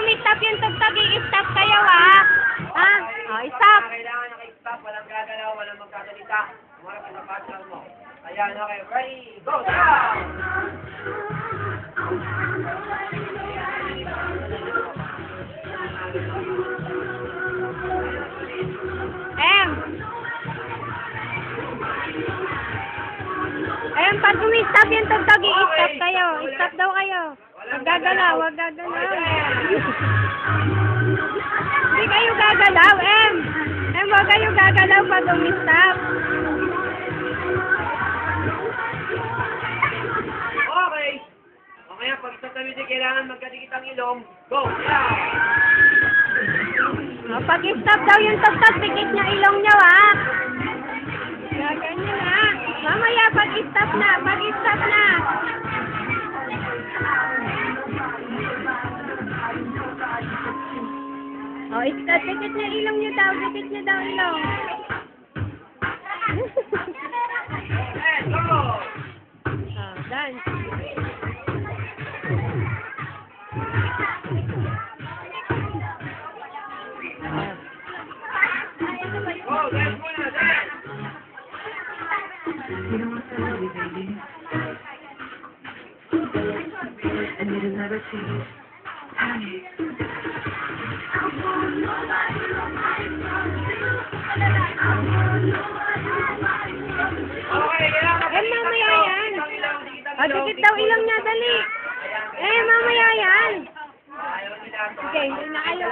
umistop yung tugtog, i-stop kayo, ha? Ha? O, stop. Kailangan naka-stop, walang gagalaw, walang magkasalita. Umarap ka sa partner mo. Ayan, okay, ready, go, down! Pag umistop yung tugtog, i-stop kayo. Stop daw kayo. Huwag gagalaw, huwag gagalaw. Hindi kayo gagalaw, huwag kayo gagalaw pag umistop. Okay. Okay, pag sa tawid kailangan magkadikit ang ilong. Go, down! Pag i-stop daw yung tugtog, dikit niya ilong niyo, ha? Ganyan, ha? Mamaya, pag-stop na, pag-stop na. O, stop, dikit niya ilong niyo daw, dikit niya daw ilong. Let's go! Dance. Go, dance muna, dance! You know what's really, baby? And it'll never change. Honey. Okay, kailangan Mamaya yan. Dikit daw ilong niya, dali. Mamaya yan. ayaw nila. Sige, hindi na kayo